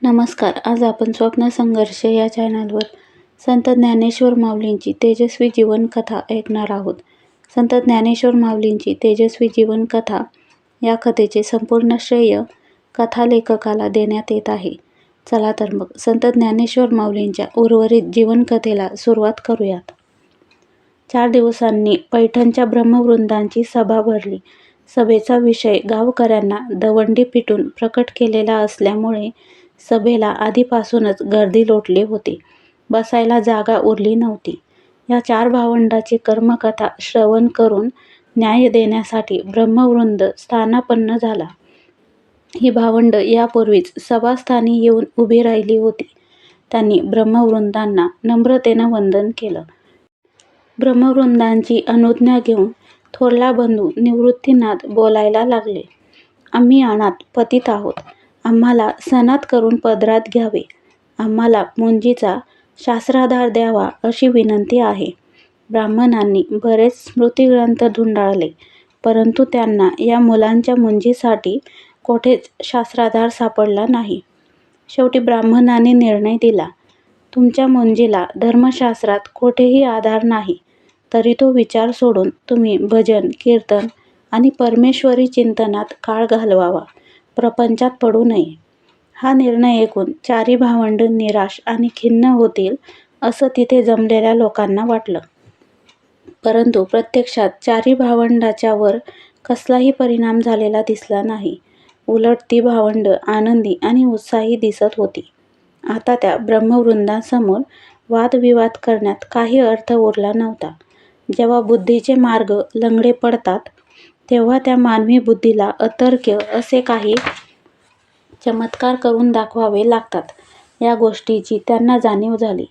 नमस्कार. आज आपण स्वप्न संघर्ष या चॅनलवर संत ज्ञानेश्वर माऊलींची तेजस्वी जीवनकथा ऐकणार आहोत. संत ज्ञानेश्वर माऊलींची तेजस्वी जीवनकथा या कथेचे संपूर्ण श्रेय कथालेखकाला देण्यात येत आहे. चला तर मग संत ज्ञानेश्वर माऊलींच्या उर्वरित जीवनकथेला सुरुवात करूयात. 4 दिवसांनी पैठणच्या ब्रह्मवृंदांची सभा भरली. सभेचा विषय गावकऱ्यांना दवंडी पिटून प्रकट केलेला असल्यामुळे सभेला आधीपासूनच गर्दी लोटली होती. बसायला जागा उरली नव्हती. या 4 भावंडाची कर्मकथा श्रवण करून न्याय देण्यासाठी ब्रह्मवृंद स्थानापन्न झाला. ही भावंड यापूर्वीच सभास्थानी येऊन उभी राहिली होती. त्यांनी ब्रह्मवृंदांना नम्रतेनं वंदन केलं. ब्रह्मवृंदांची अनुज्ञा घेऊन थोरला बंधू निवृत्तीनाथ बोलायला लागले. आम्ही अनाथ पतित आहोत. आम्हाला सनात करून पदरात घ्यावे. आम्हाला मुंजीचा शास्त्राधार द्यावा अशी विनंती आहे. ब्राह्मणांनी बरेच स्मृतिग्रंथ धुंडाळले, परंतु त्यांना या मुलांच्या मुंजीसाठी कोठेच शास्त्राधार सापडला नाही. शेवटी ब्राह्मणांनी निर्णय दिला, तुमच्या मुंजीला धर्मशास्त्रात कोठेही आधार नाही, तरी तो विचार सोडून तुम्ही भजन, कीर्तन आणि परमेश्वरी चिंतनात काळ घालवावा, प्रपंचात पडू नये. हा निर्णय ऐकून 4ही भावंड निराश आणि खिन्न होतील असं तिथे जमलेल्या लोकांना वाटलं. परंतु प्रत्यक्षात 4ही भावंडाच्या वर कसलाही परिणाम झालेला दिसला नाही. उलट ती भावंड आनंदी आणि उत्साही दिसत होती. आता त्या ब्रह्मवृंदांसमोर वादविवाद करण्यात काही अर्थ उरला नव्हता. जेव्हा बुद्धीचे मार्ग लंगडे पडतात, तेव्हा त्या मानवी बुद्धीला अतर्क्य असे काही चमत्कार करून दाखवावे लागतात. या गोष्टीची त्यांना जाणीव झाली.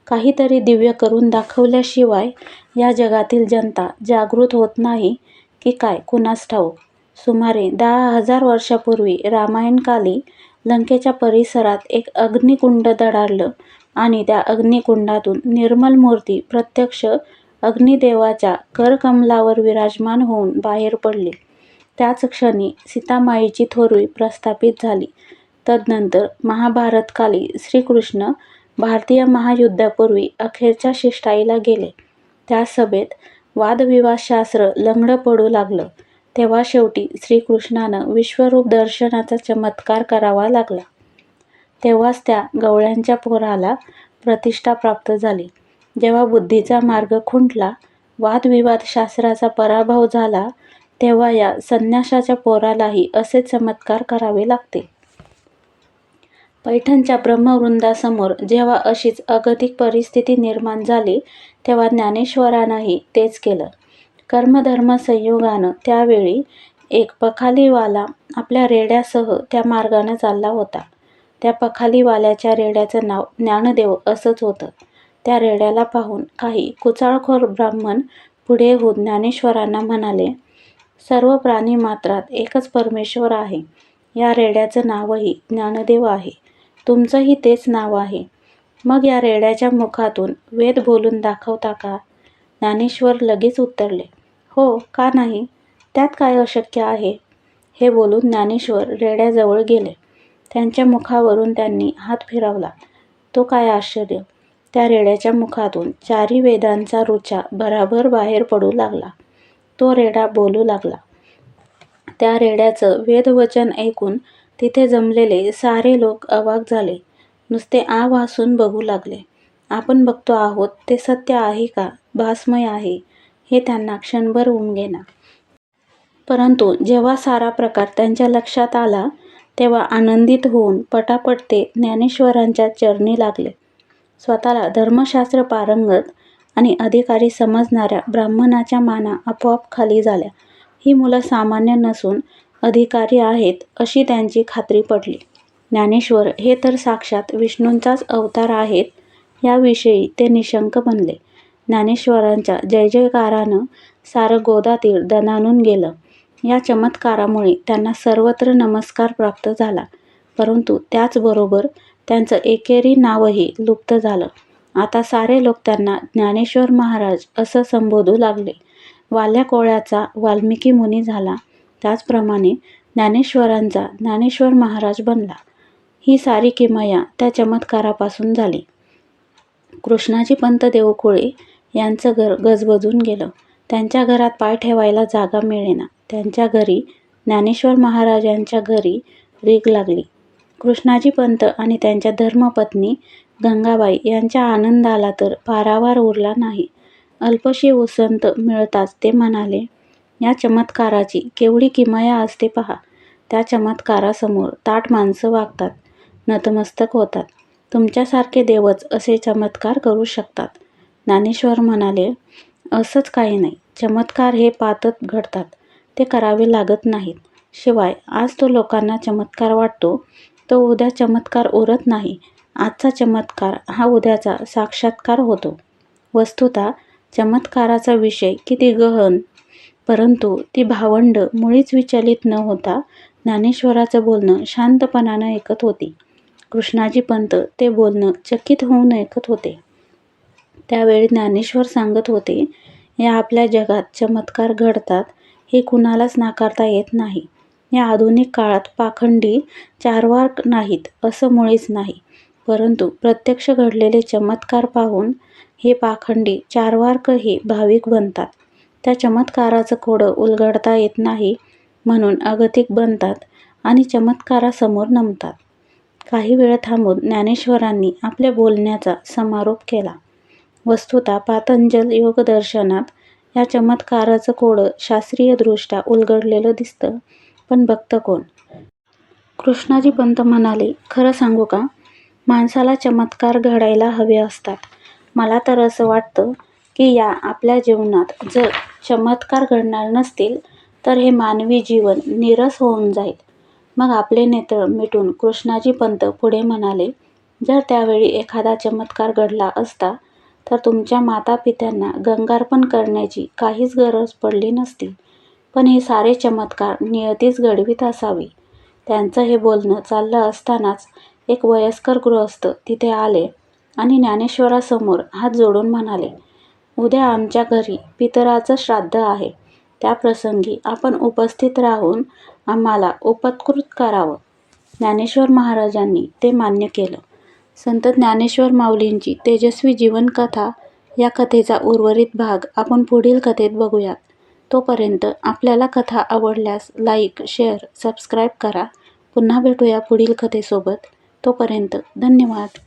काहीतरी दिव्य करून दाखवल्याशिवाय या जगातील जनता जागृत होत नाही की काय कुणास ठाऊक. सुमारे 10,000 वर्षापूर्वी रामायणकाली लंकेच्या परिसरात एक अग्निकुंड दडाडलं आणि त्या अग्निकुंडातून निर्मल मूर्ती प्रत्यक्ष अग्निदेवाच्या करकमलावर विराजमान होऊन बाहेर पडली. त्याच क्षणी सीतामाईची थोरवी प्रस्थापित झाली. तदनंतर महाभारतकाली श्रीकृष्ण भारतीय महायुद्धापूर्वी अखेरच्या शिष्टाईला गेले. त्या सभेत वादविवादशास्त्र लंगडं पडू लागलं. तेव्हा शेवटी श्रीकृष्णानं विश्वरूप दर्शनाचा चमत्कार करावा लागला. तेव्हाच त्या गवळ्यांच्या पोराला प्रतिष्ठा प्राप्त झाली. जेव्हा बुद्धीचा मार्ग खुंटला, वादविवादशास्त्राचा पराभव झाला, तेव्हा या संन्याशाच्या पोरालाही असे चमत्कार करावे लागते. पैठणच्या ब्रह्मवृंदासमोर जेव्हा अशीच अगतिक परिस्थिती निर्माण झाली, तेव्हा ज्ञानेश्वरानंही तेच केलं. कर्मधर्म संयोगानं त्यावेळी एक पखालीवाला आपल्या रेड्यासह त्या मार्गानं चालला होता. त्या पखालीवाल्याच्या रेड्याचं नाव ज्ञानदेव असंच होतं. त्या रेड्याला पाहून काही कुचाळखोर ब्राह्मण पुढे होऊन ज्ञानेश्वरांना म्हणाले, सर्व प्राणीमात्रात एकच परमेश्वर आहे. या रेड्याचं नावही ज्ञानदेव आहे. तुमचंही तेच नाव आहे. मग या रेड्याच्या मुखातून वेद बोलून दाखवता का? ज्ञानेश्वर लगेच उत्तरले, हो, का नाही? त्यात काय अशक्य आहे? हे बोलून ज्ञानेश्वर रेड्याजवळ गेले. त्यांच्या मुखावरून त्यांनी हात फिरवला. तो काय आश्चर्य! त्या रेड्याच्या मुखातून 4ही वेदांचा ऋचा भराभर बाहेर पडू लागला. तो रेडा बोलू लागला. त्या रेड्याचं वेदवचन ऐकून तिथे जमलेले सारे लोक अवाक झाले. नुसते आ वासून बघू लागले. आपण बघतो आहोत ते सत्य आहे का भासमय आहे, हे त्यांना क्षणभर उमगेना. परंतु जेव्हा सारा प्रकार त्यांच्या लक्षात आला, तेव्हा आनंदित होऊन पटापट ते ज्ञानेश्वरांच्या चरणी लागले. स्वतःला धर्मशास्त्र पारंगत आणि अधिकारी समजणाऱ्या ब्राह्मणाच्या माना आपोआप खाली झाल्या. ही मुलं सामान्य नसून अधिकारी आहेत अशी त्यांची खात्री पटली. ज्ञानेश्वर हे तर साक्षात विष्णूंचाच अवतार आहेत याविषयी ते निशंक बनले. ज्ञानेश्वरांच्या जयजयकारानं सारं गोदातीर दणाणून गेलं. या चमत्कारामुळे त्यांना सर्वत्र नमस्कार प्राप्त झाला. परंतु त्याचबरोबर त्यांचं एकेरी नावही लुप्त झालं. आता सारे लोक त्यांना ज्ञानेश्वर महाराज असं संबोधू लागले. वाल्या कोळ्याचा वाल्मिकी मुनी झाला, त्याचप्रमाणे ज्ञानेश्वरांचा ज्ञानेश्वर महाराज बनला. ही सारी किमया त्या चमत्कारापासून झाली. कृष्णाजी पंत देवकुळे यांचं घर गजबजून गेलं. त्यांच्या घरात पाय ठेवायला जागा मिळेना. त्यांच्या घरी, ज्ञानेश्वर महाराजांच्या घरी रीघ लागली. कृष्णाजी पंत आणि त्यांच्या धर्मपत्नी गंगाबाई यांच्या आनंदाला तर पारावार उरला नाही. अल्पशी उसंत मिळताच ते म्हणाले, या चमत्काराची केवढी किमया असते पहा. त्या चमत्कारासमोर ताठ माणसं वागतात, नतमस्तक होतात. तुमच्यासारखे देवच असे चमत्कार करू शकतात. ज्ञानेश्वर म्हणाले, असंच काही नाही. चमत्कार हे पातत घडतात, ते करावे लागत नाहीत. शिवाय आज तो लोकांना चमत्कार वाटतो, तो उद्या चमत्कार उरत नाही. आजचा चमत्कार हा उद्याचा साक्षात्कार होतो. वस्तुतः चमत्काराचा विषय किती गहन, परंतु ती भावंड मुळीच विचलित न होता ज्ञानेश्वराचं बोलणं शांतपणानं ऐकत होती. कृष्णाजी पंत ते बोलणं चकित होऊन ऐकत होते. त्यावेळी ज्ञानेश्वर सांगत होते, या आपल्या जगात चमत्कार घडतात हे कुणालाच नाकारता येत नाही. या आधुनिक काळात पाखंडी चारवाक नाहीत असं मुळीच नाही, परंतु प्रत्यक्ष घडलेले चमत्कार पाहून हे पाखंडी चारवाकही भाविक बनतात. त्या चमत्काराचं खोडं उलगडता येत नाही म्हणून अगतिक बनतात आणि चमत्कारासमोर नमतात. काही वेळ थांबून ज्ञानेश्वरांनी आपल्या बोलण्याचा समारोप केला. वस्तुतः पातंजल योगदर्शनात या चमत्काराचं खोडं शास्त्रीयदृष्ट्या उलगडलेलं दिसतं, पण बघतं कोण? कृष्णाजी पंत म्हणाले, खरं सांगू का? माणसाला चमत्कार घडायला हवे असतात. मला तर असं वाटतं की या आपल्या जीवनात जर चमत्कार घडणार नसतील तर हे मानवी जीवन नीरस होऊन जाईल. मग आपले नेत्र मिटून कृष्णाजी पंत पुढे म्हणाले, जर त्यावेळी एखादा चमत्कार घडला असता तर तुमच्या मातापित्यांना गंगार्पण करण्याची काहीच गरज पडली नसती. पण हे सारे चमत्कार नियतीच घडवीत असावी. त्यांचं हे बोलणं चाललं असतानाच एक वयस्कर गृहस्थ तिथे आले आणि ज्ञानेश्वरासमोर हात जोडून म्हणाले, उद्या आमच्या घरी पितराचं श्राद्ध आहे. त्या प्रसंगी आपण उपस्थित राहून आम्हाला उपकृत करावं. ज्ञानेश्वर महाराजांनी ते मान्य केलं. संत ज्ञानेश्वर माऊलींची तेजस्वी जीवनकथा या कथेचा उर्वरित भाग आपण पुढील कथेत बघूयात. तोपर्यंत आपल्याला कथा आवडल्यास लाईक, शेअर, सबस्क्राईब करा. पुन्हा भेटूया पुढील कथेसोबत. तोपर्यंत धन्यवाद.